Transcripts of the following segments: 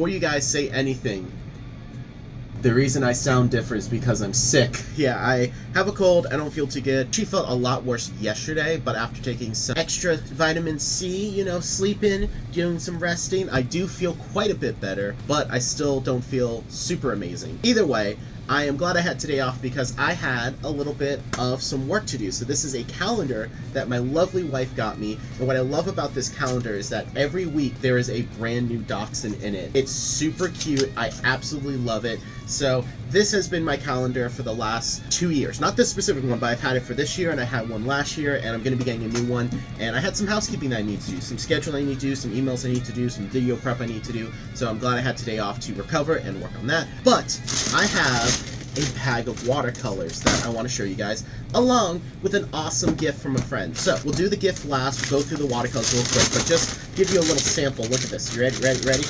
before you guys say anything, the reason I sound different is because I'm sick. Yeah, I have a cold, I don't feel too good. She felt a lot worse yesterday, but after taking some extra vitamin C, you know, sleeping, doing some resting, I do feel quite a bit better, but I still don't feel super amazing. Either way, I am glad I had today off because I had a little bit of some work to do. So this is a calendar that my lovely wife got me. And what I love about this calendar is that every week there is a brand new dachshund in it. It's super cute. I absolutely love it. So this has been my calendar for the last 2 years. Not this specific one, but I've had it for this year and I had one last year and I'm going to be getting a new one. And I had some housekeeping that I need to do, some scheduling I need to do, some emails I need to do, some video prep I need to do. So I'm glad I had today off to recover and work on that. But I have a bag of watercolors that I want to show you guys, along with an awesome gift from a friend. So we'll do the gift last, we'll go through the watercolors real quick, but just give you a little sample. Look at this. You ready?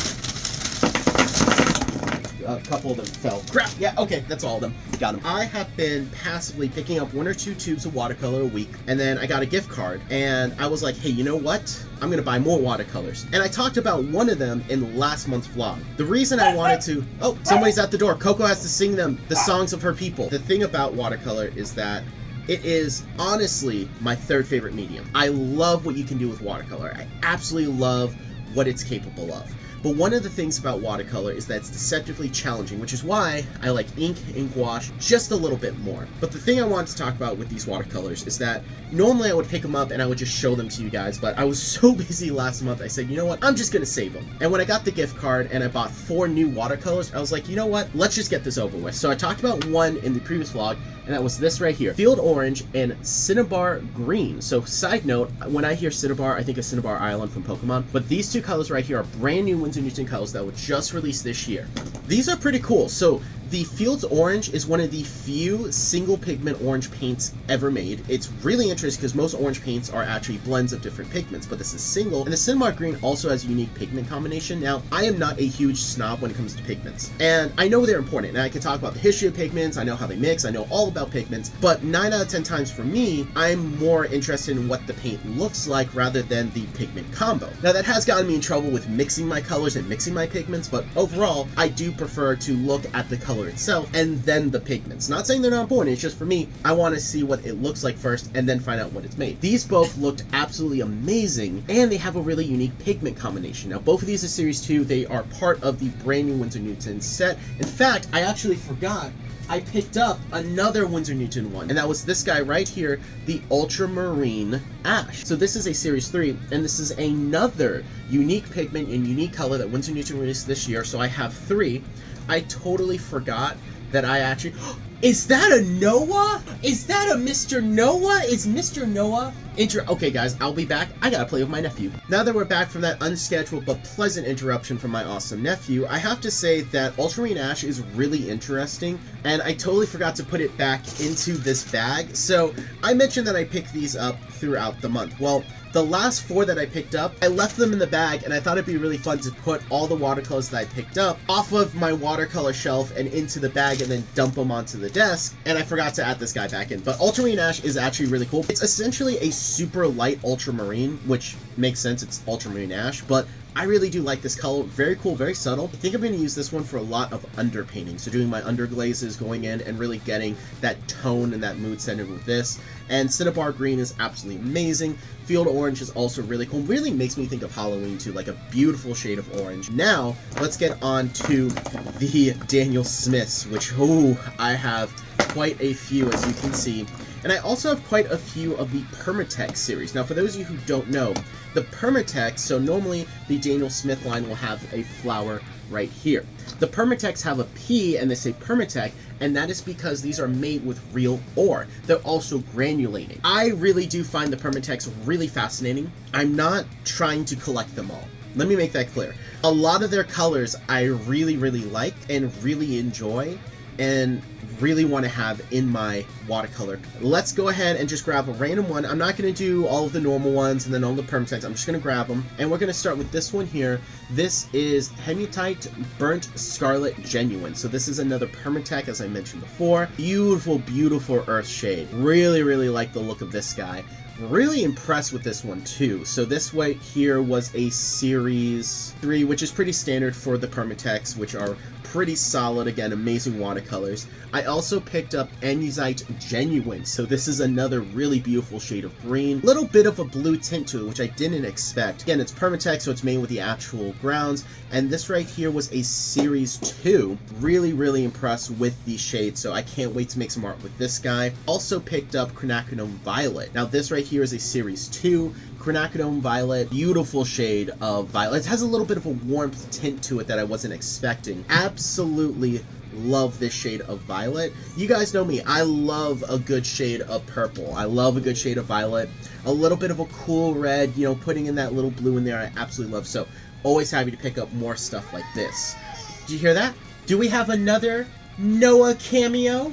A couple of them fell. Crap! Yeah, okay, that's all of them. Got them. I have been passively picking up 1 or 2 tubes of watercolor a week, and then I got a gift card, and I was like, hey, you know what? I'm gonna buy more watercolors. And I talked about one of them in last month's vlog. The reason I wanted to... Oh, somebody's at the door. Coco has to sing them the songs of her people. The thing about watercolor is that it is honestly my 3rd favorite medium. I love what you can do with watercolor. I absolutely love what it's capable of. But one of the things about watercolor is that it's deceptively challenging, which is why I like ink and gouache just a little bit more. But the thing I wanted to talk about with these watercolors is that normally I would pick them up and I would just show them to you guys, but I was so busy last month, I said, you know what, I'm just gonna save them. And when I got the gift card and I bought 4 new watercolors, I was like, you know what, let's just get this over with. So I talked about one in the previous vlog, and that was this right here, Field Orange and Cinnabar Green. So side note, when I hear Cinnabar, I think of Cinnabar Island from Pokemon, but these 2 colors right here are brand new Winsor Newton colors that were just released this year. These are pretty cool. So the Fields Orange is one of the few single pigment orange paints ever made. It's really interesting because most orange paints are actually blends of different pigments, but this is single. And the Cinnabar Green also has a unique pigment combination. Now, I am not a huge snob when it comes to pigments, and I know they're important, and I can talk about the history of pigments, I know how they mix, I know all about pigments, but 9 out of 10 times for me, I'm more interested in what the paint looks like rather than the pigment combo. Now, that has gotten me in trouble with mixing my colors and mixing my pigments, but overall, I do prefer to look at the color itself and then the pigments. Not saying they're not important, it's just for me, I want to see what it looks like first and then find out what it's made. These both looked absolutely amazing, and they have a really unique pigment combination. Now, both of these are Series 2, they are part of the brand new Winsor Newton set. In fact, I actually forgot, I picked up another Winsor Newton one, and that was this guy right here, the Ultramarine Ash. So this is a Series 3, and this is another unique pigment and unique color that Winsor Newton released this year, so I have 3. I totally forgot that I actually... Is that a Noah? Is that a Mr. Noah? Is Mr. Noah... Okay, guys, I'll be back. I gotta play with my nephew. Now that we're back from that unscheduled but pleasant interruption from my awesome nephew, I have to say that Ultramarine Ash is really interesting, and I totally forgot to put it back into this bag. So, I mentioned that I picked these up throughout the month. Well, the last 4 that I picked up, I left them in the bag, and I thought it'd be really fun to put all the watercolors that I picked up off of my watercolor shelf and into the bag and then dump them onto the desk, and I forgot to add this guy back in. But Ultramarine Ash is actually really cool. It's essentially a super light ultramarine, which makes sense, it's Ultramarine Ash, but I really do like this color. Very cool, very subtle. I think I'm going to use this one for a lot of underpainting, so doing my underglazes, going in and really getting that tone and that mood centered with this. And Cinnabar Green is absolutely amazing. Field Orange is also really cool. Really makes me think of Halloween too, like a beautiful shade of orange. Now, let's get on to the Daniel Smiths, which, I have quite a few, as you can see. And I also have quite a few of the Permatex series. Now, for those of you who don't know, the Permatex, so normally the Daniel Smith line will have a flower right here. The Permatex have a P and they say Permatech, and that is because these are made with real ore. They're also granulating. I really do find the Permatex really fascinating. I'm not trying to collect them all. Let me make that clear. A lot of their colors I really, really like and really enjoy and really want to have in my watercolor. Let's go ahead and just grab a random one. I'm not going to do all of the normal ones and then all the Permatex. I'm just going to grab them, and we're going to start with this one here. This is Hematite Burnt Scarlet Genuine. So this is another Permatex, as I mentioned before. Beautiful, beautiful earth shade. Really, really like the look of this guy. Really impressed with this one too. So this right here was a Series 3, which is pretty standard for the Permatex, which are pretty solid. Again, amazing watercolors. I also picked up Andesite Genuine. So this is another really beautiful shade of green. Little bit of a blue tint to it, which I didn't expect. Again, it's Permatex, so it's made with the actual grounds. And this right here was a Series 2. Really, really impressed with the shade. So I can't wait to make some art with this guy. Also picked up Quinacridone Violet. Now this right here is a Series 2. Quinacridone Violet, beautiful shade of violet. It has a little bit of a warmth tint to it that I wasn't expecting. Absolutely love this shade of violet. You guys know me, I love a good shade of purple. I love a good shade of violet. A little bit of a cool red, you know, putting in that little blue in there, I absolutely love. So always happy to pick up more stuff like this. Did you hear that? Do we have another Noah cameo?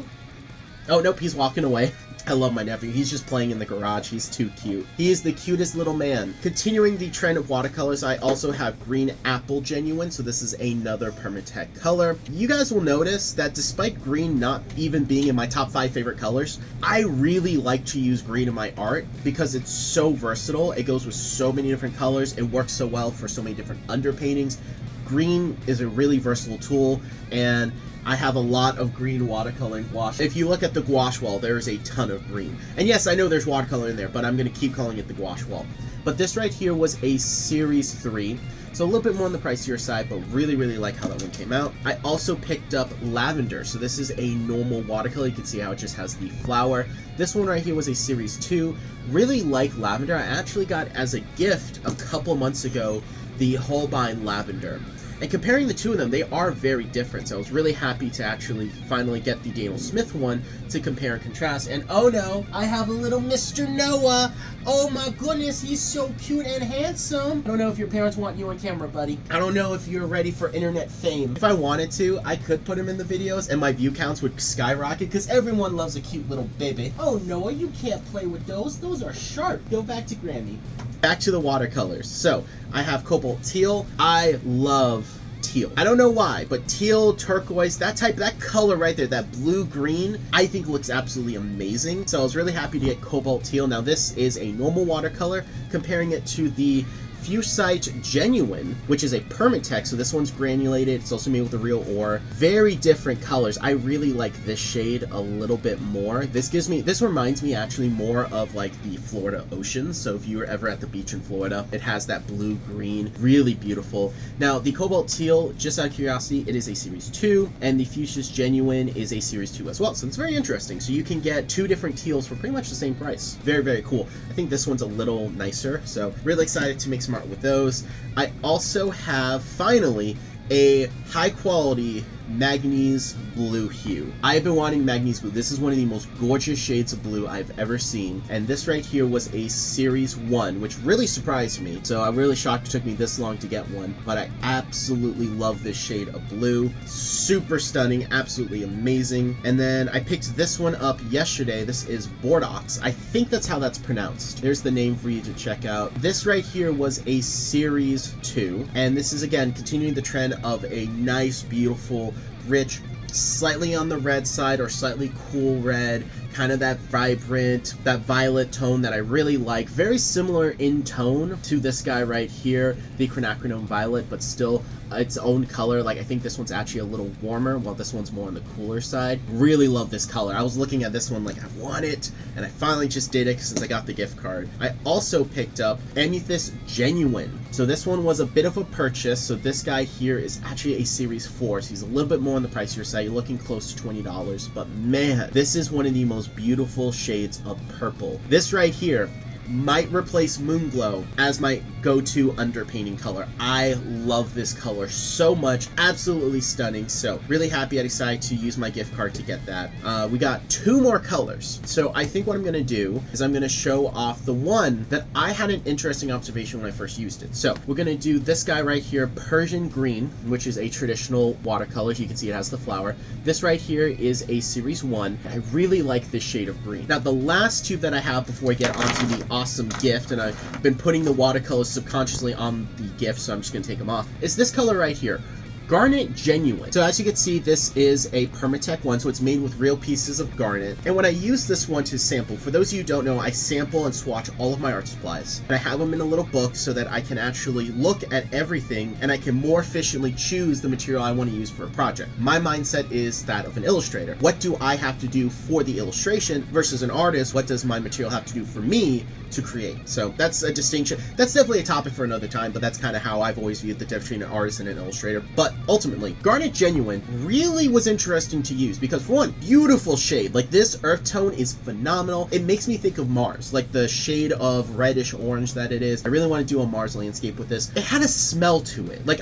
Oh, nope, he's walking away. I love my nephew. He's just playing in the garage. He's too cute. He is the cutest little man. Continuing the trend of watercolors, I also have Green Apple Genuine. So this is another Permatech color. You guys will notice that despite green not even being in my top 5 favorite colors, I really like to use green in my art because it's so versatile. It goes with so many different colors. It works so well for so many different underpaintings. Green is a really versatile tool, and I have a lot of green watercoloring gouache. If you look at the gouache wall, there's a ton of green. And yes, I know there's watercolor in there, but I'm going to keep calling it the gouache wall. But this right here was a Series 3. So a little bit more on the pricier side, but really, really like how that one came out. I also picked up Lavender. So this is a normal watercolor. You can see how it just has the flower. This one right here was a Series 2. Really like Lavender. I actually got as a gift a couple months ago the Holbein Lavender. And comparing the two of them, they are very different. So I was really happy to actually finally get the Daniel Smith one to compare and contrast. And oh no, I have a little Mr. Noah. Oh my goodness, he's so cute and handsome. I don't know if your parents want you on camera, buddy. I don't know if you're ready for internet fame. If I wanted to, I could put him in the videos and my view counts would skyrocket because everyone loves a cute little baby. Oh Noah, you can't play with those. Those are sharp. Go back to Grammy. Back to the watercolors. So I have Cobalt Teal. I love teal. I don't know why, but teal, turquoise, that color right there, that blue-green, I think looks absolutely amazing. So I was really happy to get Cobalt Teal. Now this is a normal watercolor, comparing it to the Fusite Genuine, which is a Permatex, so this one's granulated. It's also made with the real ore. Very different colors. I really like this shade a little bit more. This reminds me actually more of like the Florida oceans. So if you were ever at the beach in Florida, it has that blue-green, really beautiful. Now the Cobalt Teal, just out of curiosity, it is a Series 2, and the Fusite Genuine is a Series 2 as well. So it's very interesting. So you can get 2 different teals for pretty much the same price. Very, very cool. I think this one's a little nicer, so really excited to make some art with those. I also have finally a high quality Manganese Blue hue. I've been wanting Manganese Blue. This is one of the most gorgeous shades of blue I've ever seen. And this right here was a Series 1, which really surprised me. So I'm really shocked it took me this long to get one. But I absolutely love this shade of blue. Super stunning, absolutely amazing. And then I picked this one up yesterday. This is Bordox. I think that's how that's pronounced. There's the name for you to check out. This right here was a Series 2. And this is, again, continuing the trend of a nice, beautiful, rich, slightly on the red side or slightly cool red, kind of that vibrant, that violet tone that I really like. Very similar in tone to this guy right here, the Quinacridone Violet, but still its own color. Like, I think this one's actually a little warmer, while this one's more on the cooler side. Really love this color. I was looking at this one like, I want it, and I finally just did it since I got the gift card. I also picked up Amethyst Genuine. So this one was a bit of a purchase. So this guy here is actually a Series 4, so he's a little bit more on the pricier side. You're looking close to $20, but man, this is one of the most beautiful shades of purple. This right here might replace Moonglow as my go-to underpainting color. I love this color so much. Absolutely stunning. So really happy I decided to use my gift card to get that. We got 2 more colors. So I think what I'm going to do is I'm going to show off the one that I had an interesting observation when I first used it. So we're going to do this guy right here, Persian Green, which is a traditional watercolor. You can see it has the flower. This right here is a Series 1. I really like this shade of green. Now the last tube that I have before I get onto the awesome gift, and I've been putting the watercolors subconsciously on the gift, so I'm just going to take them off, is this color right here, Garnet Genuine. So as you can see, this is a Permatech one, so it's made with real pieces of garnet. And when I use this one to sample, for those of you who don't know, I sample and swatch all of my art supplies. And I have them in a little book so that I can actually look at everything and I can more efficiently choose the material I want to use for a project. My mindset is that of an illustrator. What do I have to do for the illustration versus an artist? What does my material have to do for me to create? So that's a distinction. That's definitely a topic for another time, but that's kind of how I've always viewed the difference between an artist and an illustrator. But ultimately, Garnet Genuine really was interesting to use because, for one, beautiful shade. Like, this earth tone is phenomenal. It makes me think of Mars, like the shade of reddish orange that it is. I really want to do a Mars landscape with this. It had a smell to it, like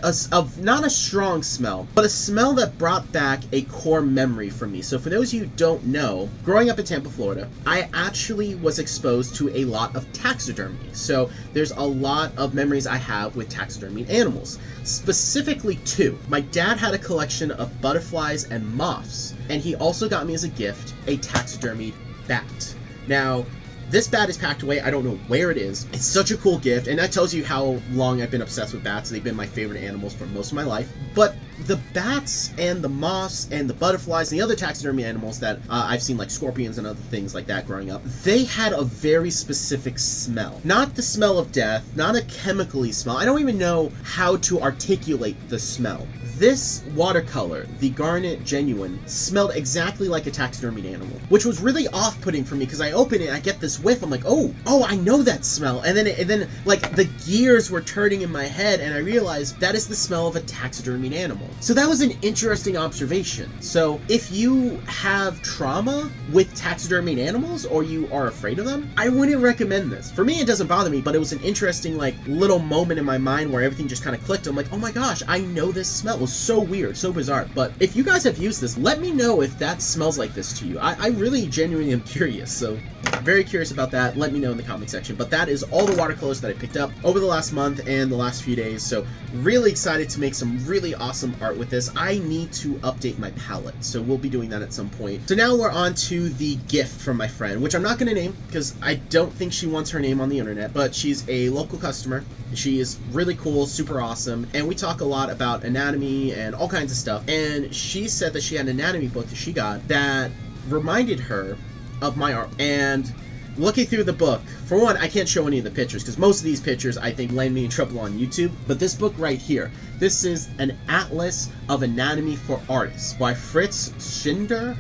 not a strong smell, but a smell that brought back a core memory for me. So for those of you who don't know, growing up in Tampa, Florida, I actually was exposed to a lot of taxidermy. So there's a lot of memories I have with taxidermy animals, specifically two. My dad had a collection of butterflies and moths, and he also got me as a gift a taxidermied bat. Now, this bat is packed away. I don't know where it is. It's such a cool gift, and that tells you how long I've been obsessed with bats. They've been my favorite animals for most of my life. But the bats and the moths and the butterflies and the other taxidermy animals that I've seen, like scorpions and other things like that growing up, they had a very specific smell. Not the smell of death, not a chemically smell. I don't even know how to articulate the smell. This watercolor, the Garnet Genuine, smelled exactly like a taxidermied animal, which was really off-putting for me because I open it and I get this whiff. I'm like, oh, I know that smell. And then like the gears were turning in my head and I realized that is the smell of a taxidermied animal. So that was an interesting observation. So if you have trauma with taxidermied animals or you are afraid of them, I wouldn't recommend this. For me, it doesn't bother me, but it was an interesting like little moment in my mind where everything just kind of clicked. I'm like, oh my gosh, I know this smell. It was so weird, so bizarre. But if you guys have used this, let me know if that smells like this to you. I really genuinely am curious. So very curious about that. Let me know in the comment section. But that is all the watercolors that I picked up over the last month and the last few days. So really excited to make some really awesome art with this. I need to update my palette, so we'll be doing that at some point. So now we're on to the gift from my friend, which I'm not going to name because I don't think she wants her name on the internet, but she's a local customer. She is really cool, super awesome, and we talk a lot about anatomy and all kinds of stuff. And she said that she had an anatomy book that she got that reminded her of my art. And looking through the book, for one, I can't show any of the pictures because most of these pictures I think land me in trouble on YouTube. But this book right here, this is an Atlas of Anatomy for Artists by Fritz Schinder,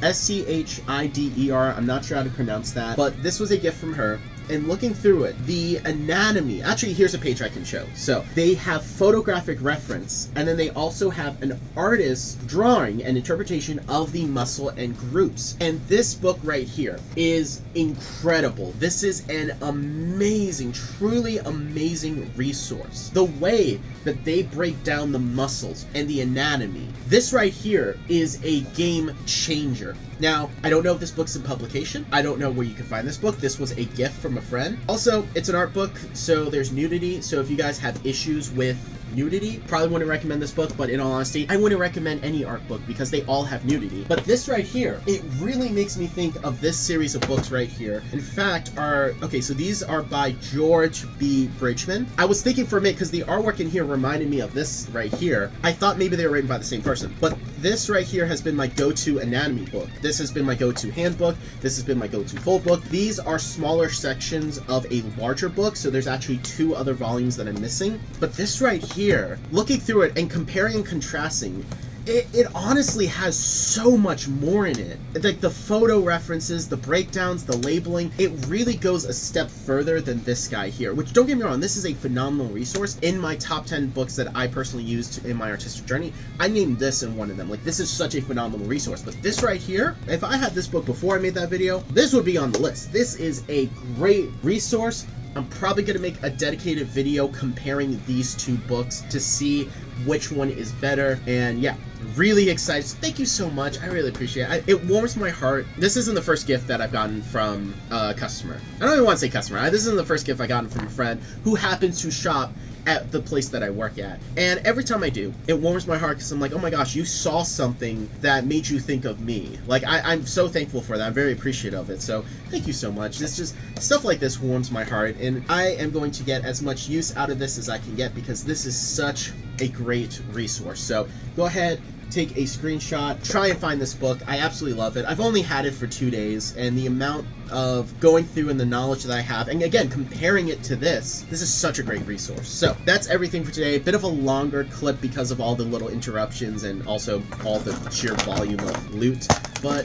S-C-H-I-D-E-R. I'm not sure how to pronounce that, but this was a gift from her. And looking through it, the anatomy, actually here's a page I can show. So they have photographic reference, and then they also have an artist's drawing and interpretation of the muscle and groups. And this book right here is incredible. This is an amazing, truly amazing resource. The way that they break down the muscles and the anatomy. This right here is a game changer. Now, I don't know if this book's in publication. I don't know where you can find this book. This was a gift from a friend. Also, it's an art book, so there's nudity. So if you guys have issues with nudity, probably wouldn't recommend this book, but in all honesty, I wouldn't recommend any art book because they all have nudity. But this right here, it really makes me think of this series of books right here. In fact, so these are by George B. Bridgman. I was thinking for a minute, because the artwork in here reminded me of this right here. I thought maybe they were written by the same person, but this right here has been my go-to anatomy book. This has been my go-to handbook. This has been my go-to full book. These are smaller sections of a larger book, so there's actually 2 other volumes that I'm missing. But this right here, looking through it and comparing and contrasting, it honestly has so much more in it. Like the photo references, the breakdowns, the labeling, it really goes a step further than this guy here, which, don't get me wrong, this is a phenomenal resource. In my top 10 books that I personally used in my artistic journey, I named this in one of them. Like, this is such a phenomenal resource. But this right here, if I had this book before I made that video, this would be on the list. This is a great resource. I'm probably going to make a dedicated video comparing these 2 books to see which one is better. And yeah, really excited. So thank you so much. I really appreciate it. It warms my heart. This isn't the first gift that I've gotten from a customer. I don't even want to say customer. This isn't the first gift I've gotten from a friend who happens to shop at the place that I work at. And every time I do, it warms my heart because I'm like, oh my gosh, you saw something that made you think of me. Like, I'm so thankful for that. I'm very appreciative of it. So thank you so much. This just, stuff like this warms my heart, and I am going to get as much use out of this as I can get because this is such a great resource. So go ahead, take a screenshot, try and find this book. I absolutely love it. I've only had it for 2 days, and the amount of going through and the knowledge that I have, and again, comparing it to this is such a great resource. So that's everything for today. A bit of a longer clip because of all the little interruptions and also all the sheer volume of loot, but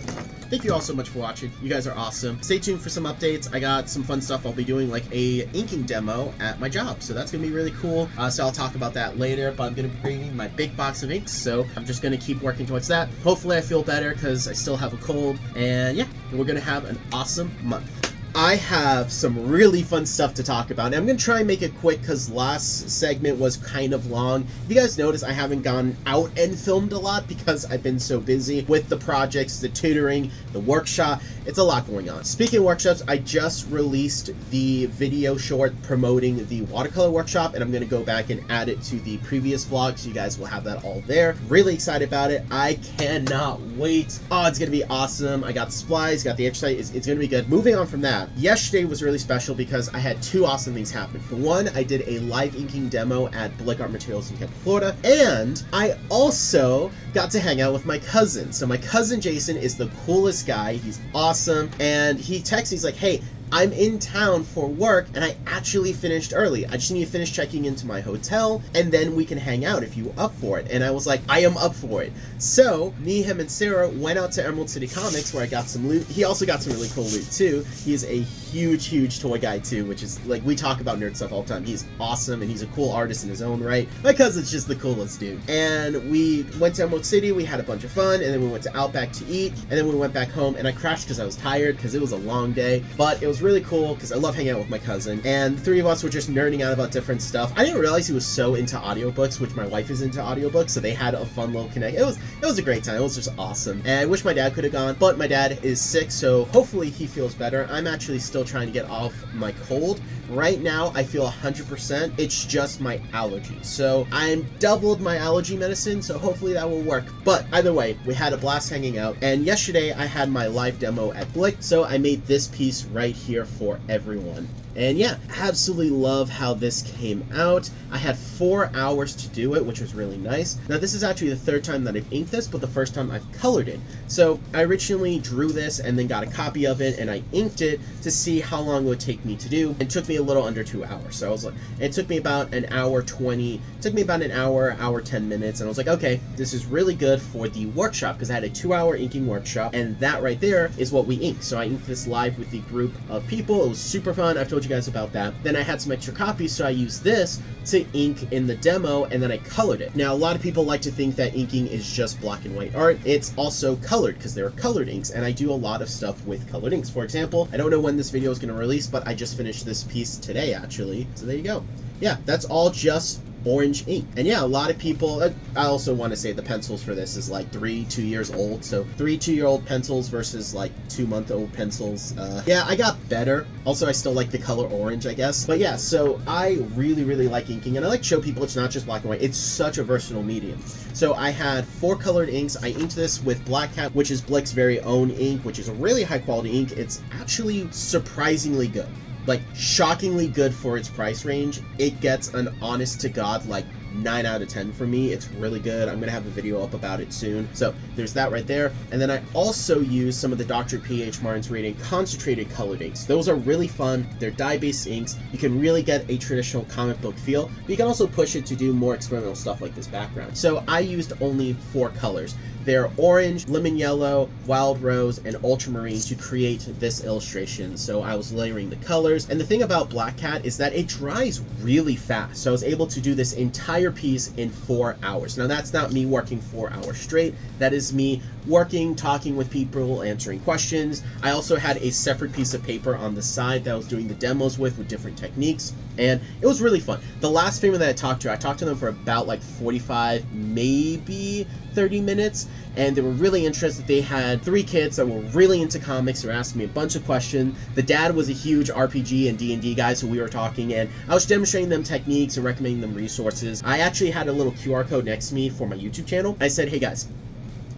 thank you all so much for watching. You guys are awesome. Stay tuned for some updates. I got some fun stuff I'll be doing, like a inking demo at my job, so that's gonna be really cool. So I'll talk about that later, but I'm gonna be bringing my big box of inks, so I'm just gonna keep working towards that. Hopefully I feel better because I still have a cold, and yeah, we're gonna have an awesome month. I have some really fun stuff to talk about, and I'm going to try and make it quick because last segment was kind of long. If you guys notice, I haven't gone out and filmed a lot because I've been so busy with the projects, the tutoring, the workshop. It's a lot going on. Speaking of workshops, I just released the video short promoting the watercolor workshop, and I'm going to go back and add it to the previous vlog, so you guys will have that all there. Really excited about it. I cannot wait. Oh, it's going to be awesome. I got the supplies, got the exercise. It's going to be good. Moving on from that, yesterday was really special because I had two awesome things happen. For one, I did a live inking demo at Blick Art Materials in Tampa, Florida, and I also got to hang out with my cousin. So my cousin Jason is the coolest guy. He's awesome, and he texts, he's like, hey, I'm in town for work, and I actually finished early. I just need to finish checking into my hotel, and then we can hang out if you up for it. And I was like, I am up for it. So me, him, and Sarah went out to Emerald City Comics where I got some loot. He also got some really cool loot too. He is a huge toy guy too, which is like, we talk about nerd stuff all the time. He's awesome, and he's a cool artist in his own right. My cousin's just the coolest dude. And we went to Emerald City, we had a bunch of fun, and then we went to Outback to eat, and then we went back home, and I crashed because I was tired because it was a long day, but it was really cool because I love hanging out with my cousin, and the three of us were just nerding out about different stuff. I didn't realize he was so into audiobooks, which my wife is into audiobooks, so they had a fun little connect. It was a great time. It was just awesome, and I wish my dad could have gone, but my dad is sick, so hopefully he feels better. I'm actually still trying to get off my cold. Right now I feel 100%. It's just my allergies, so I'm doubled my allergy medicine, so hopefully that will work. But either way, we had a blast hanging out, and yesterday I had my live demo at Blick, so I made this piece right here for everyone. And yeah, absolutely love how this came out. I had 4 hours to do it, which was really nice. Now this is actually the third time that I've inked this, but the first time I've colored it. So I originally drew this and then got a copy of it, and I inked it to see how long it would take me to do. It took me a little under 2 hours. So I was like, it took me about an hour 20, it took me about an hour 10 minutes, and I was like, okay, this is really good for the workshop because I had a 2-hour inking workshop, and that right there is what we inked. So I inked this live with the group of people. It was super fun. I've told you guys about that. Then I had some extra copies, so I used this to ink in the demo, and then I colored it. Now a lot of people like to think that inking is just black and white art. It's also colored because there are colored inks, and I do a lot of stuff with colored inks. For example, I don't know when this video is going to release, but I just finished this piece today actually, so there you go. Yeah, that's all just orange ink. And yeah, a lot of people, I also want to say the pencils for this is like 2 years old, so 3 2-year-old pencils versus like 2-month-old pencils. Yeah, I got better. Also, I still like the color orange, I guess. But yeah, so I really like inking, and I like to show people it's not just black and white. It's such a versatile medium. So I had 4 colored inks. I inked this with Black Cat, which is Blick's very own ink, which is a really high quality ink. It's actually surprisingly good. Like, shockingly good for its price range. It gets an honest to God like 9 out of 10 for me. It's really good. I'm gonna have a video up about it soon. So there's that right there. And then I also use some of the Dr. P.H. Martin's Reading concentrated colored inks. Those are really fun. They're dye-based inks. You can really get a traditional comic book feel, but you can also push it to do more experimental stuff like this background. So I used only 4 colors. They're orange, lemon yellow, wild rose, and ultramarine to create this illustration. So I was layering the colors. And the thing about Black Cat is that it dries really fast. So I was able to do this entire piece in 4 hours. Now that's not me working 4 hours straight. That is me working, talking with people, answering questions. I also had a separate piece of paper on the side that I was doing the demos with different techniques. And it was really fun. The last family that I talked to them for about like 45, maybe 30 minutes, and they were really interested. They had 3 kids that were really into comics. They were asking me a bunch of questions. The dad was a huge RPG and D&D guy, so we were talking, and I was demonstrating them techniques and recommending them resources. I actually had a little QR code next to me for my YouTube channel. I said, hey guys,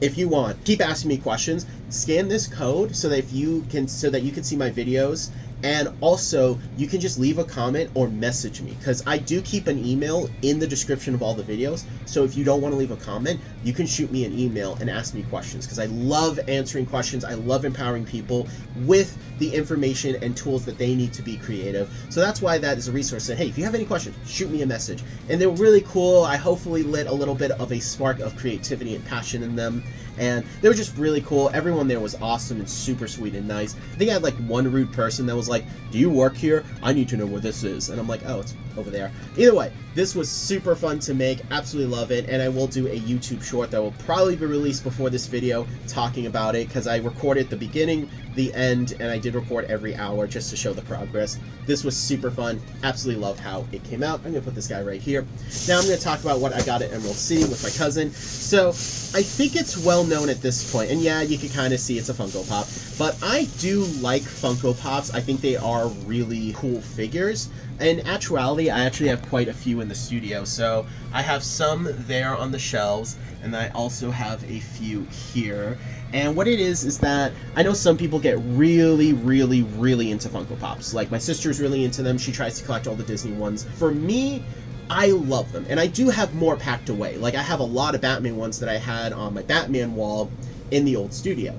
if you want, keep asking me questions. Scan this code so that you can see my videos, and also you can just leave a comment or message me, because I do keep an email in the description of all the videos. So if you don't want to leave a comment, you can shoot me an email and ask me questions, because I love answering questions. I love empowering people with the information and tools that they need to be creative. So that's why that is a resource. That, hey, if you have any questions, shoot me a message. And they were really cool. I hopefully lit a little bit of a spark of creativity and passion in them. And they were just really cool. Everyone there was awesome and super sweet and nice. I think I had like one rude person that was like, do you work here? I need to know where this is. And I'm like, oh, it's over there. Either way, this was super fun to make. Absolutely love it. And I will do a YouTube short that will probably be released before this video talking about it, because I recorded the beginning, the end, and I did record every hour just to show the progress. This was super fun. Absolutely love how it came out. I'm going to put this guy right here. Now I'm going to talk about what I got at Emerald City with my cousin. So I think it's well known at this point, and yeah, you can kind of see it's a Funko Pop, but I do like Funko Pops. I think they are really cool figures. In actuality, I actually have quite a few in the studio. So I have some there on the shelves, and I also have a few here. And what it is that I know some people get really, really, really into Funko Pops. Like, my sister's really into them. She tries to collect all the Disney ones. For me, I love them, and I do have more packed away. Like, I have a lot of Batman ones that I had on my Batman wall in the old studio.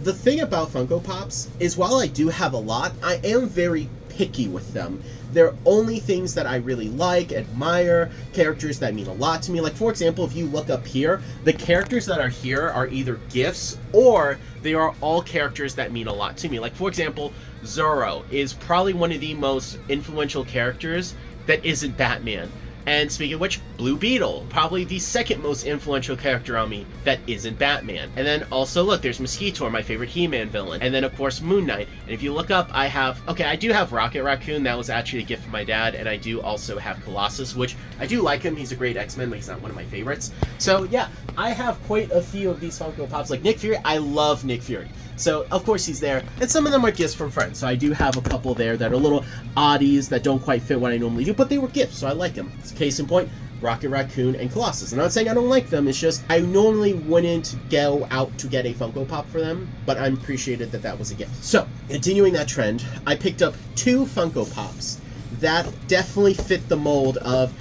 The thing about Funko Pops is, while I do have a lot, I am very picky with them. They're only things that I really like, admire, characters that mean a lot to me. Like, for example, if you look up here, the characters that are here are either gifts or they are all characters that mean a lot to me. Like, for example, Zorro is probably one of the most influential characters that isn't Batman. And speaking of which, Blue Beetle, probably the second most influential character on me that isn't Batman. And then also, look, there's Mosquito, my favorite He-Man villain. And then, of course, Moon Knight. And if you look up, I do have Rocket Raccoon. That was actually a gift from my dad. And I do also have Colossus, which I do like him. He's a great X-Men, but he's not one of my favorites. So, yeah, I have quite a few of these Funko Pops. Like Nick Fury, I love Nick Fury. So, of course, he's there. And some of them are gifts from friends. So I do have a couple there that are little oddies that don't quite fit what I normally do, but they were gifts, so I like them. Case in point, Rocket Raccoon and Colossus. I'm not saying I don't like them, it's just I normally wouldn't go out to get a Funko Pop for them, but I'm appreciated that that was a gift. So, continuing that trend, I picked up 2 Funko Pops that definitely fit the mold of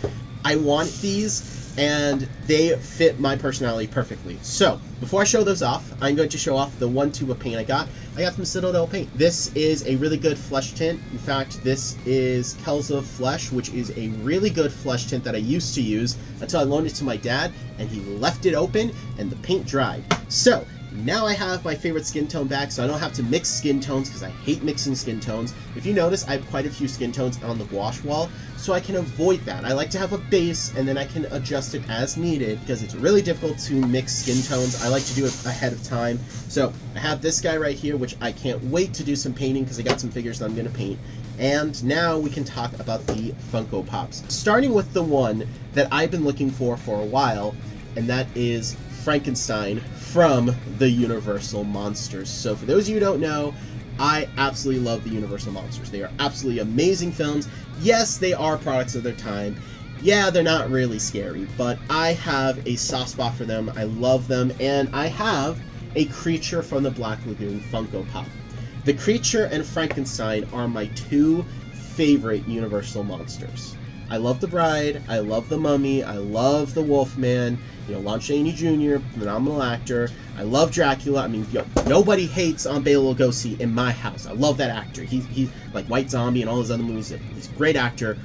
I want these, and they fit my personality perfectly. So, before I show those off, I'm going to show off the one tube of paint I got. I got from Citadel Paint. This is a really good flesh tint. In fact, this is Kelsa Flesh, which is a really good flesh tint that I used to use until I loaned it to my dad, and he left it open, and the paint dried. So, now I have my favorite skin tone back, so I don't have to mix skin tones, because I hate mixing skin tones. If you notice, I have quite a few skin tones on the gouache wall, so I can avoid that. I like to have a base, and then I can adjust it as needed, because it's really difficult to mix skin tones. I like to do it ahead of time. So, I have this guy right here, which I can't wait to do some painting, because I got some figures that I'm going to paint. And now we can talk about the Funko Pops. Starting with the one that I've been looking for a while, and that is Frankenstein from the Universal Monsters. So for those of you who don't know, I absolutely love the Universal Monsters. They are absolutely amazing films. Yes, they are products of their time. Yeah, they're not really scary, but I have a soft spot for them. I love them, and I have a Creature from the Black Lagoon Funko Pop. The Creature and Frankenstein are my 2 favorite Universal monsters. I love the Bride, I love the Mummy, I love the Wolfman, you know, Lon Chaney Jr., phenomenal actor. I love Dracula. I mean, nobody hates on Bela Lugosi in my house. I love that actor. He's like White Zombie and all his other movies. He's a great actor.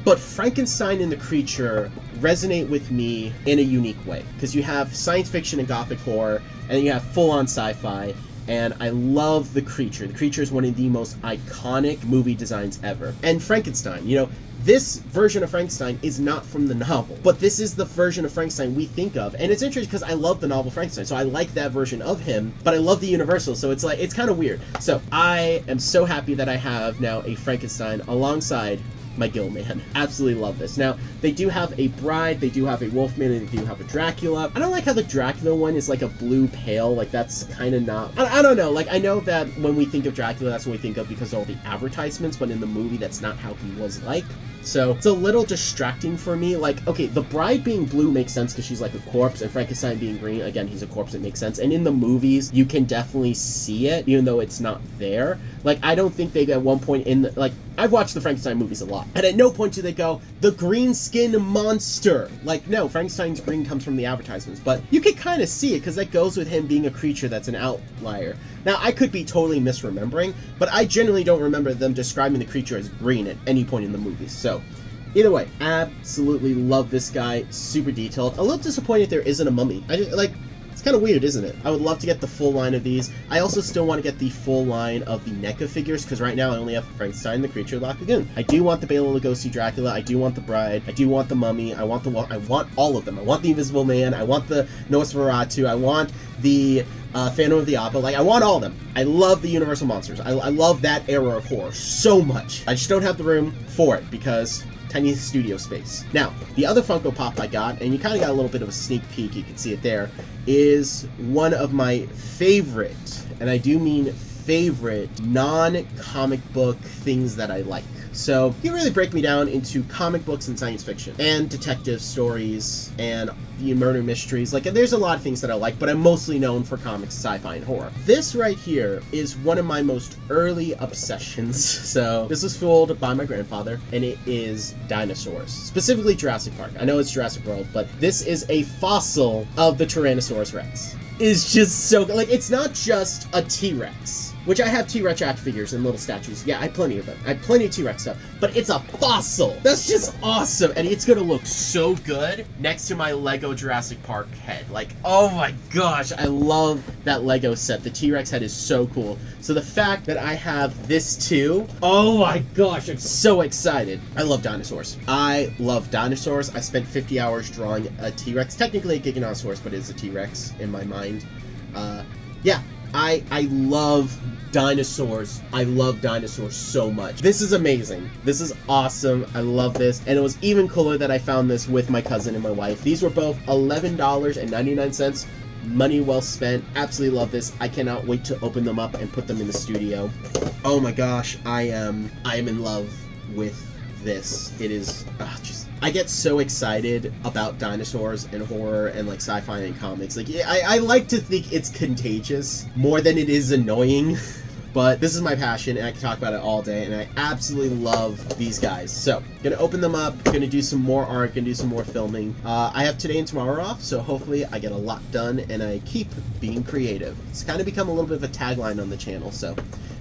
But Frankenstein and the Creature resonate with me in a unique way, because you have science fiction and gothic horror, and you have full-on sci-fi. And I love the Creature. The Creature is one of the most iconic movie designs ever. And Frankenstein, you know, this version of Frankenstein is not from the novel, but this is the version of Frankenstein we think of. And it's interesting because I love the novel Frankenstein, so I like that version of him, but I love the Universal, so it's like, it's kind of weird. So I am so happy that I have now a Frankenstein alongside my Gill Man. Absolutely love this. Now, they do have a Bride, they do have a Wolfman, and they do have a Dracula. I don't like how the Dracula one is like a blue pale. Like, that's kind of not... I don't know. Like, I know that when we think of Dracula, that's what we think of because of all the advertisements, but in the movie, that's not how he was like. So it's a little distracting for me. Like, okay, the Bride being blue makes sense because she's like a corpse, and Frankenstein being green, again, he's a corpse, it makes sense. And in the movies, you can definitely see it, even though it's not there. Like, I don't think they at one point in the, like, I've watched the Frankenstein movies a lot, and at no point do they go, the green skin monster. Like, no, Frankenstein's green comes from the advertisements, but you can kind of see it because that goes with him being a creature that's an outlier. Now, I could be totally misremembering, but I generally don't remember them describing the creature as green at any point in the movies. So, either way, absolutely love this guy. Super detailed. A little disappointed there isn't a mummy. It's kind of weird, isn't it? I would love to get the full line of these. I also still want to get the full line of the NECA figures, because right now I only have Frankenstein, the Creature of the Black Lagoon. I do want the Bela Lugosi Dracula. I do want the Bride. I do want the Mummy. I want all of them. I want the Invisible Man. I want the Nosferatu. I want the Phantom of the Opera. Like, I want all of them. I love the Universal Monsters. I love that era of horror so much. I just don't have the room for it, because tiny studio space. Now, the other Funko Pop I got, and you kind of got a little bit of a sneak peek, you can see it there, is one of my favorite, and I do mean favorite, non-comic book things that I like. So, you really break me down into comic books and science fiction, and detective stories, and the murder mysteries. Like, there's a lot of things that I like, but I'm mostly known for comics, sci-fi, and horror. This right here is one of my most early obsessions. So, this was fueled by my grandfather, and it is dinosaurs. Specifically Jurassic Park. I know it's Jurassic World, but this is a fossil of the Tyrannosaurus Rex. It's just so good. Like, it's not just a T-Rex, which I have T-Rex act figures and little statues. Yeah, I have plenty of them. I have plenty of T-Rex stuff. But it's a fossil. That's just awesome. And it's going to look so good next to my Lego Jurassic Park head. Like, oh my gosh, I love that Lego set. The T-Rex head is so cool. So the fact that I have this too, oh my gosh, I'm so excited. I love dinosaurs. I love dinosaurs. I spent 50 hours drawing a T-Rex. Technically a Giganotosaurus, but it is a T-Rex in my mind. Yeah, I love dinosaurs. I love dinosaurs so much. This is amazing. This is awesome. I love this. And it was even cooler that I found this with my cousin and my wife. These were both $11.99. Money well spent. Absolutely love this. I cannot wait to open them up and put them in the studio. Oh my gosh, I am in love with this. It is I get so excited about dinosaurs and horror and like sci-fi and comics. Like, I like to think it's contagious more than it is annoying. But this is my passion, and I can talk about it all day, and I absolutely love these guys. So, gonna open them up, gonna do some more art, gonna do some more filming. I have today and tomorrow off, so hopefully I get a lot done, and I keep being creative. It's kind of become a little bit of a tagline on the channel, so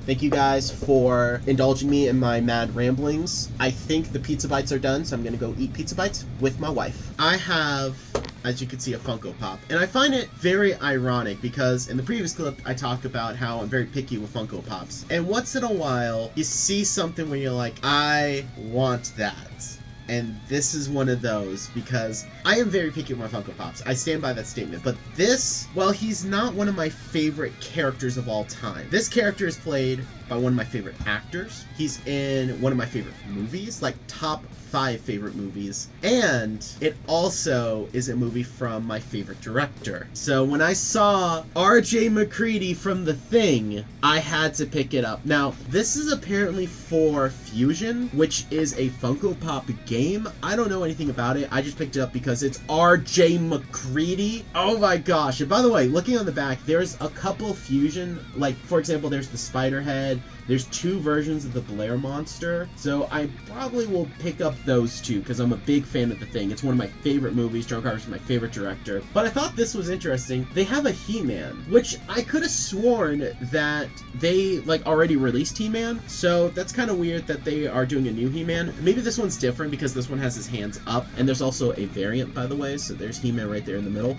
thank you guys for indulging me in my mad ramblings. I think the pizza bites are done, so I'm gonna go eat pizza bites with my wife. I have, as you can see, a Funko Pop. And I find it very ironic because in the previous clip, I talked about how I'm very picky with Funko Pops. And once in a while, you see something where you're like, I want that. And this is one of those because I am very picky with my Funko Pops. I stand by that statement. But this, well, he's not one of my favorite characters of all time. This character is played by one of my favorite actors. He's in one of my favorite movies, like top 5 favorite movies. And it also is a movie from my favorite director. So when I saw R.J. McCready from The Thing, I had to pick it up. Now, this is apparently for Fusion, which is a Funko Pop game. I don't know anything about it. I just picked it up because it's R.J. McCready. Oh my gosh. And by the way, looking on the back, there's a couple Fusion, like, for example, there's the Spiderhead. There's 2 versions of the Blair Monster, so I probably will pick up those 2 because I'm a big fan of The Thing. It's one of my favorite movies. John Carpenter's my favorite director. But I thought this was interesting. They have a He-Man, which I could have sworn that they already released He-Man, so that's kind of weird that they are doing a new He-Man. Maybe this one's different because this one has his hands up, and there's also a variant, by the way, so there's He-Man right there in the middle.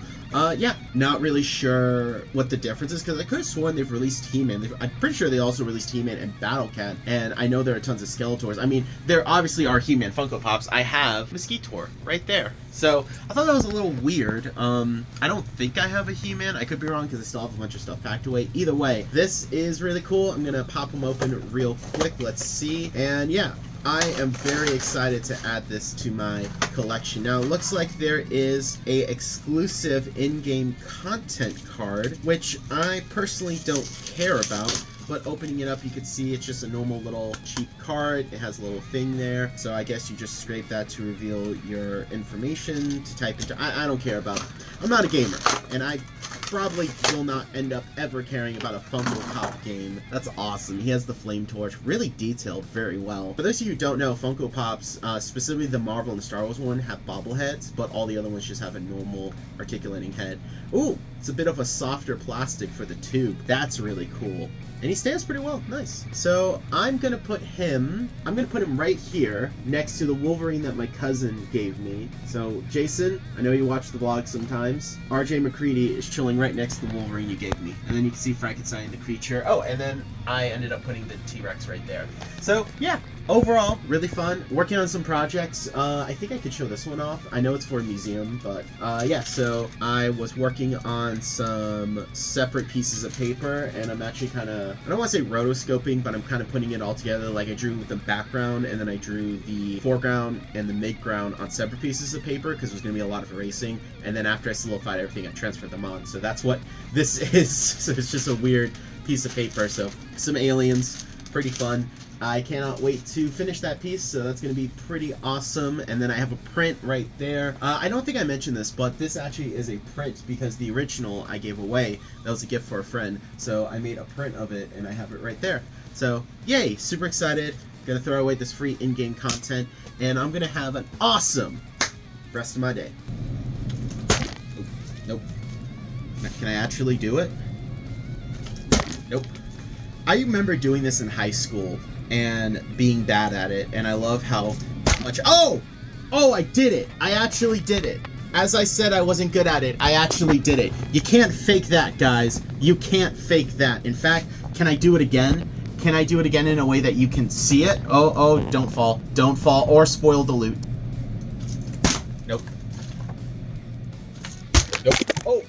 Yeah, not really sure what the difference is because I could have sworn they've released He-Man. I'm pretty sure they also released He-Man and Battle Cat, and I know there are tons of Skeletors. I mean, there obviously are He-Man Funko Pops. I have Mosquitor right there. So, I thought that was a little weird. I don't think I have a He-Man. I could be wrong because I still have a bunch of stuff packed away. Either way, this is really cool. I'm gonna pop them open real quick. Let's see. And yeah, I am very excited to add this to my collection. Now, it looks like there is a exclusive in-game content card, which I personally don't care about. But opening it up, you can see it's just a normal little cheap card. It has a little thing there. So I guess you just scrape that to reveal your information to type into. I don't care about. I'm not a gamer, and I probably will not end up ever caring about a Funko Pop game. That's awesome. He has the flame torch, really detailed very well. For those of you who don't know, Funko Pops, specifically the Marvel and Star Wars one, have bobbleheads, but all the other ones just have a normal articulating head. Ooh, it's a bit of a softer plastic for the tube. That's really cool. And he stands pretty well. Nice. So I'm gonna put him right here next to the Wolverine that my cousin gave me. So Jason, I know you watch the vlog sometimes. RJ McCready is chilling right next to the Wolverine you gave me. And then you can see Frankenstein the creature. Oh, and then I ended up putting the T-Rex right there. So yeah, overall, really fun. Working on some projects. I think I could show this one off. I know it's for a museum, but yeah, so I was working on some separate pieces of paper, and I'm actually kind of, I don't want to say rotoscoping, but I'm kind of putting it all together. Like I drew the background, and then I drew the foreground and the midground on separate pieces of paper, because there's going to be a lot of erasing, and then after I solidified everything, I transferred them on. So that's what this is. So it's just a weird piece of paper. So some aliens, pretty fun. I cannot wait to finish that piece, so that's going to be pretty awesome. And then I have a print right there. I don't think I mentioned this, but this actually is a print because the original I gave away. That was a gift for a friend, so I made a print of it, and I have it right there. So, yay! Super excited. Gonna throw away this free in-game content, and I'm gonna have an awesome rest of my day. Oh, nope. Can I actually do it? Nope. I remember doing this in high school and being bad at it, and I love how much— oh, I did it. I actually did it. As I said, I wasn't good at it. I actually did it. You can't fake that, guys. You can't fake that. In fact, can I do it again? Can I do it again in a way that you can see it? Oh, don't fall. Don't fall or spoil the loot. Nope. Nope. Oh.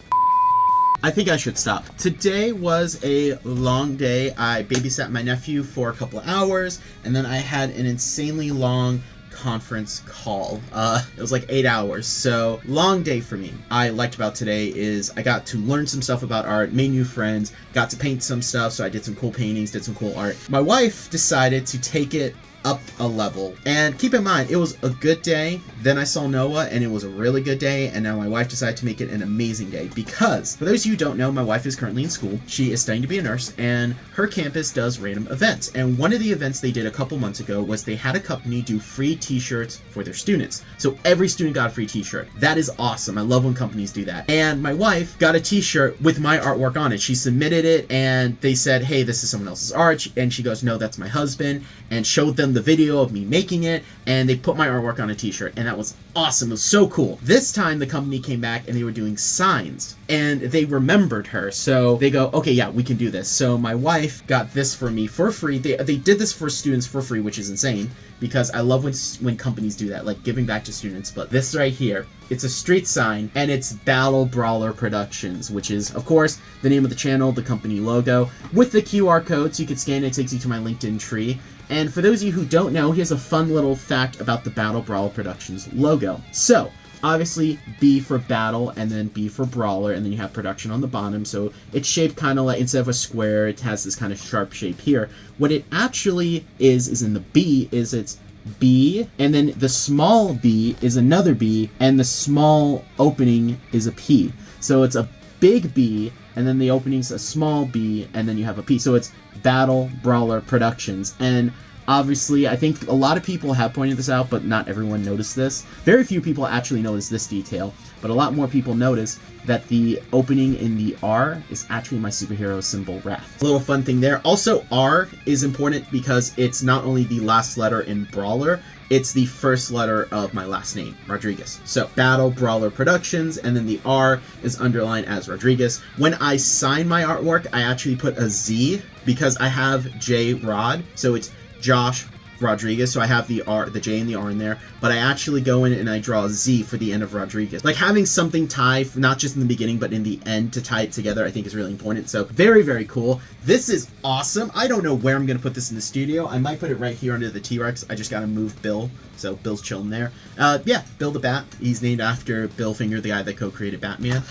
I think I should stop. Today was a long day. I babysat my nephew for a couple of hours, and then I had an insanely long conference call. It was like 8 hours, so long day for me. I liked about today is I got to learn some stuff about art, made new friends, got to paint some stuff, so I did some cool paintings, did some cool art. My wife decided to take it up a level, and keep in mind, it was a good day. Then I saw Noah, and it was a really good day, and now my wife decided to make it an amazing day, because for those of you who don't know, my wife is currently in school. She is studying to be a nurse, and her campus does random events, and one of the events they did a couple months ago was they had a company do free t-shirts for their students. So every student got a free t-shirt. That is awesome. I love when companies do that. And my wife got a t-shirt with my artwork on it. She submitted it, and they said, hey, this is someone else's art, and she goes, no, that's my husband, and showed them the video of me making it, and they put my artwork on a t-shirt, and that was awesome. It was so cool. This time the company came back and they were doing signs, and they remembered her, so they go, okay, yeah, we can do this. So my wife got this for me for free. They did this for students for free, which is insane, because I love when companies do that, like giving back to students. But this right here, it's a street sign, and it's BattleBrawlerProductions, which is, of course, the name of the channel, the company logo, with the QR code, so you can scan it. It takes you to my LinkedIn tree. And for those of you who don't know, here's a fun little fact about the Battle Brawler Productions logo. So, obviously, B for battle, and then B for brawler, and then you have production on the bottom. So it's shaped kind of like, instead of a square, it has this kind of sharp shape here. What it actually is in the B, is it's B, and then the small b is another B, and the small opening is a P. So it's a big B, and then the opening's a small b, and then you have a P. So it's Battle Brawler Productions. And obviously, I think a lot of people have pointed this out, but not everyone noticed this. Very few people actually notice this detail, but a lot more people notice that the opening in the R is actually my superhero symbol, Wrath. A little fun thing there. Also, R is important because it's not only the last letter in Brawler, it's the first letter of my last name, Rodriguez. So, Battle Brawler Productions, and then the R is underlined as Rodriguez. When I sign my artwork, I actually put a Z because I have J Rod, so it's Josh Rodriguez, so I have the R, the J and the R in there, but I actually go in and I draw a Z for the end of Rodriguez. Like, having something tie, not just in the beginning, but in the end to tie it together, I think is really important. So very, very cool. This is awesome. I don't know where I'm going to put this in the studio. I might put it right here under the T-Rex. I just got to move Bill. So Bill's chilling there. Yeah, Bill the Bat. He's named after Bill Finger, the guy that co-created Batman.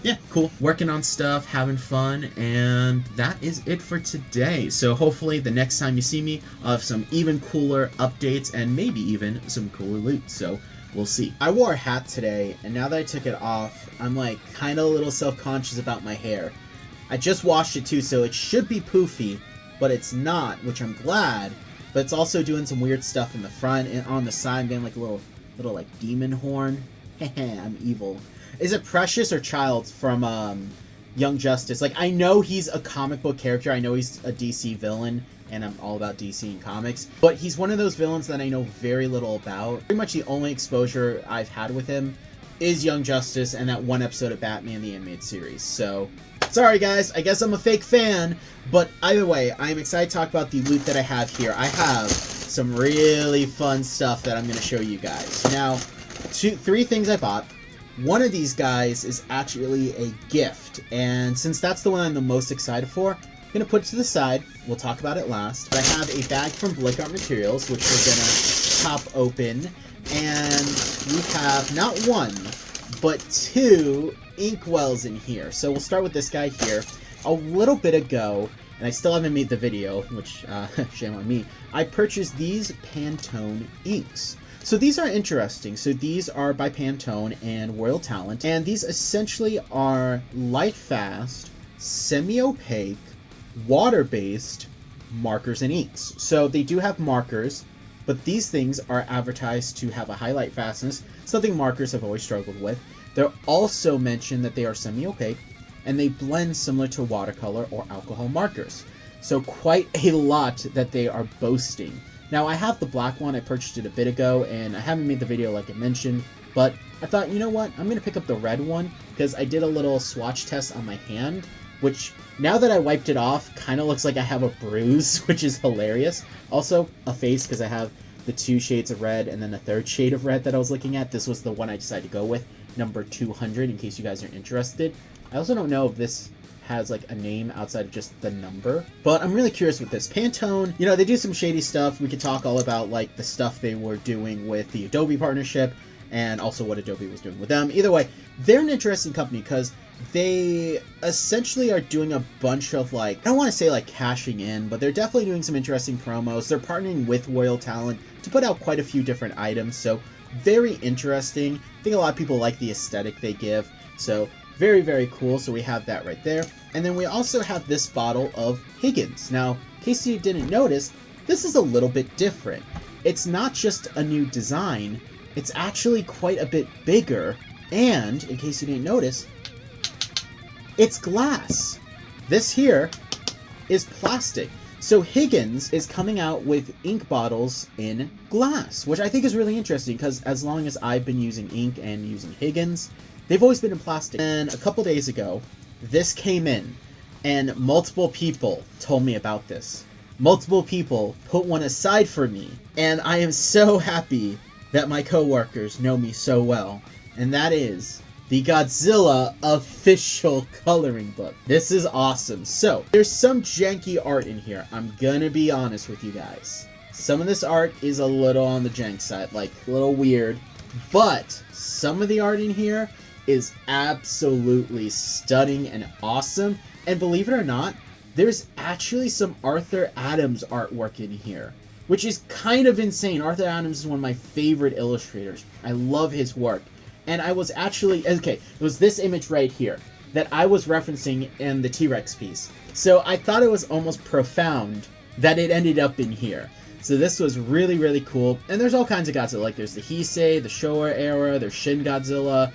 Yeah, cool. Working on stuff, having fun, and that is it for today. So hopefully the next time you see me, I'll have some even cooler updates and maybe even some cooler loot. So we'll see. I wore a hat today, and now that I took it off, I'm like kind of a little self-conscious about my hair. I just washed it too, so it should be poofy, but it's not, which I'm glad. But it's also doing some weird stuff in the front and on the side. I'm getting like a little like demon horn. I'm evil. Is it Precious or Childs from Young Justice? Like, I know he's a comic book character. I know he's a DC villain, and I'm all about DC and comics. But he's one of those villains that I know very little about. Pretty much the only exposure I've had with him is Young Justice and that one episode of Batman the Animated Series. So, sorry guys, I guess I'm a fake fan. But either way, I'm excited to talk about the loot that I have here. I have some really fun stuff that I'm going to show you guys. Now, three things I bought. One of these guys is actually a gift, and since that's the one I'm the most excited for, I'm going to put it to the side. We'll talk about it last. But I have a bag from Blick Art Materials, which we're going to pop open, and we have not one, but two inkwells in here. So we'll start with this guy here. A little bit ago, and I still haven't made the video, which, shame on me, I purchased these Pantone inks. So these are interesting. So these are by Pantone and Royal Talent, and these essentially are light fast, semi-opaque, water-based markers and inks. So they do have markers, but these things are advertised to have a highlight fastness, something markers have always struggled with. They're also mentioned that they are semi-opaque, and they blend similar to watercolor or alcohol markers. So quite a lot that they are boasting. Now, I have the black one. I purchased it a bit ago, and I haven't made the video like I mentioned, but I thought, you know what, I'm going to pick up the red one, because I did a little swatch test on my hand, which, now that I wiped it off, kind of looks like I have a bruise, which is hilarious. Also, a face, because I have the 2 shades of red, and then the 3rd shade of red that I was looking at. This was the one I decided to go with, number 200, in case you guys are interested. I also don't know if this has like a name outside of just the number, but I'm really curious with this. Pantone, you know, they do some shady stuff. We could talk all about like the stuff they were doing with the Adobe partnership and also what Adobe was doing with them. Either way, they're an interesting company because they essentially are doing a bunch of like, I don't want to say like cashing in, but they're definitely doing some interesting promos. They're partnering with Royal Talent to put out quite a few different items, so very interesting. I think a lot of people like the aesthetic they give, so very, very cool. So we have that right there. And then we also have this bottle of Higgins. Now, in case you didn't notice, this is a little bit different. It's not just a new design, it's actually quite a bit bigger. And, in case you didn't notice, it's glass. This here is plastic. So Higgins is coming out with ink bottles in glass, which I think is really interesting because as long as I've been using ink and using Higgins, they've always been in plastic. And a couple days ago, this came in, and multiple people told me about this. Multiple people put one aside for me, and I am so happy that my coworkers know me so well, and that is the Godzilla official coloring book. This is awesome. So, there's some janky art in here. I'm gonna be honest with you guys. Some of this art is a little on the jank side, like a little weird, but some of the art in here is absolutely stunning and awesome. And believe it or not, there's actually some Arthur Adams artwork in here, which is kind of insane. Arthur Adams is one of my favorite illustrators. I love his work. And I was actually, okay, it was this image right here that I was referencing in the T-Rex piece. So I thought it was almost profound that it ended up in here. So this was really, really cool. And there's all kinds of Godzilla, like there's the Heisei, the Showa era, there's Shin Godzilla,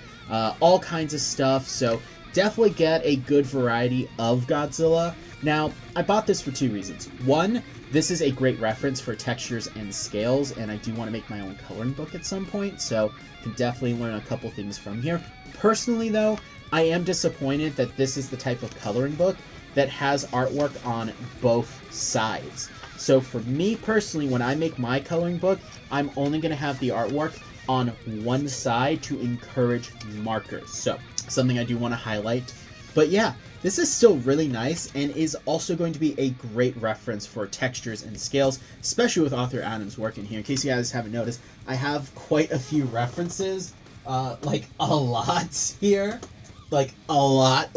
all kinds of stuff. So definitely get a good variety of Godzilla. Now, I bought this for 2 reasons. One, this is a great reference for textures and scales, and I do want to make my own coloring book at some point, so can definitely learn a couple things from here. Personally, though, I am disappointed that this is the type of coloring book that has artwork on both sides. So for me personally, when I make my coloring book, I'm only going to have the artwork on one side to encourage markers. So something I do want to highlight. But yeah, this is still really nice and is also going to be a great reference for textures and scales, especially with Author Adam's work in here. In case you guys haven't noticed, I have quite a few references, like a lot here, like a lot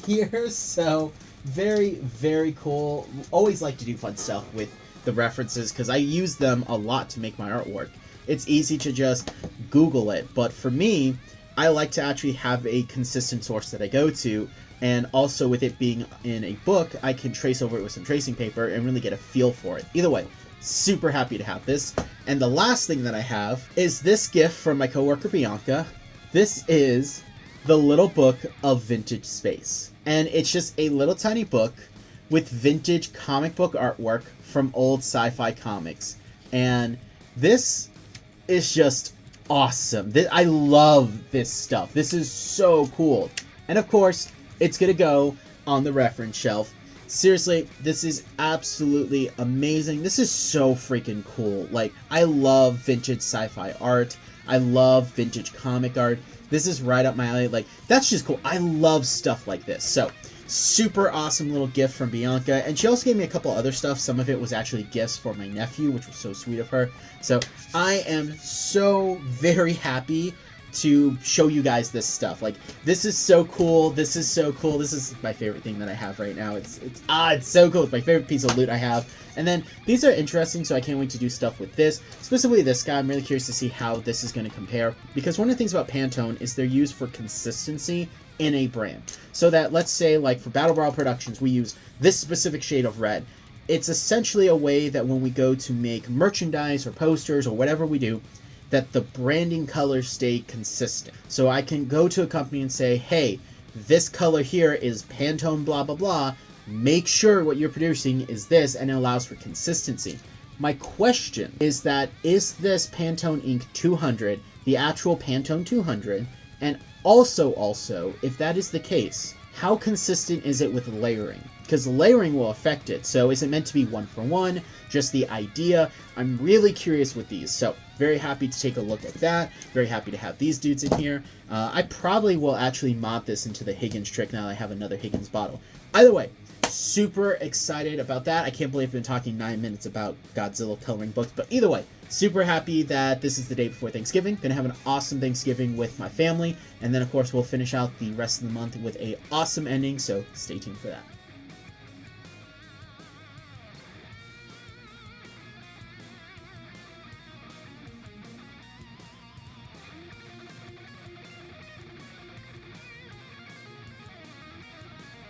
here. So very, very cool. Always like to do fun stuff with the references because I use them a lot to make my artwork. It's easy to just Google it, but for me, I like to actually have a consistent source that I go to, and also with it being in a book, I can trace over it with some tracing paper and really get a feel for it. Either way, super happy to have this. And the last thing that I have is this gift from my coworker Bianca. This is the little book of vintage space. And it's just a little tiny book with vintage comic book artwork from old sci-fi comics. And this is just awesome. I love this stuff. This is so cool. And of course, it's gonna go on the reference shelf. Seriously, this is absolutely amazing. This is so freaking cool. Like, I love vintage sci-fi art. I love vintage comic art. This is right up my alley. Like, that's just cool. I love stuff like this. So, super awesome little gift from Bianca. And she also gave me a couple other stuff. Some of it was actually gifts for my nephew, which was so sweet of her. So, I am so very happy to show you guys this stuff. Like, this is so cool. This is so cool. This is my favorite thing that I have right now. It's so cool. It's my favorite piece of loot I have. And then these are interesting, so I can't wait to do stuff with this. Specifically this guy, I'm really curious to see how this is going to compare, because one of the things about Pantone is they're used for consistency in a brand. So that, let's say, like for battlebrawlerproductions, we use this specific shade of red. It's essentially a way that when we go to make merchandise or posters or whatever we do, that the branding colors stay consistent. So I can go to a company and say, hey, this color here is Pantone blah blah blah, make sure what you're producing is this, and it allows for consistency. My question is is this Pantone Ink 200 the actual Pantone 200? And also, if that is the case, how consistent is it with layering? Because layering will affect it. So is it meant to be one for one? Just the idea? I'm really curious with these. So very happy to take a look at that. Very happy to have these dudes in here. I probably will actually mod this into the Higgins trick now that I have another Higgins bottle. Either way, super excited about that. I can't believe I've been talking 9 minutes about Godzilla coloring books. But either way, super happy that this is the day before Thanksgiving. Gonna have an awesome Thanksgiving with my family. And then, of course, we'll finish out the rest of the month with a awesome ending. So stay tuned for that.